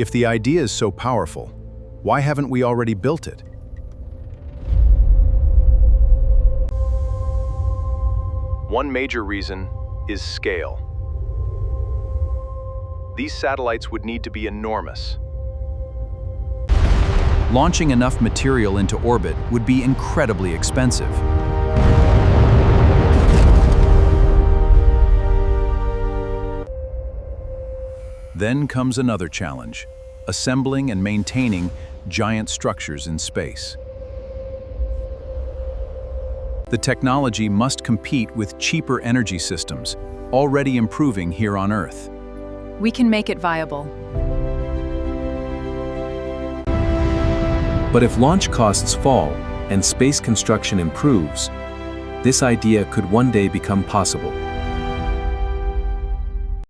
If the idea is so powerful, why haven't we already built it? One major reason is scale. These satellites would need to be enormous. Launching enough material into orbit would be incredibly expensive. Then comes another challenge: assembling and maintaining giant structures in space. The technology must compete with cheaper energy systems, already improving here on Earth. We can make it viable. But if launch costs fall and space construction improves, this idea could one day become possible.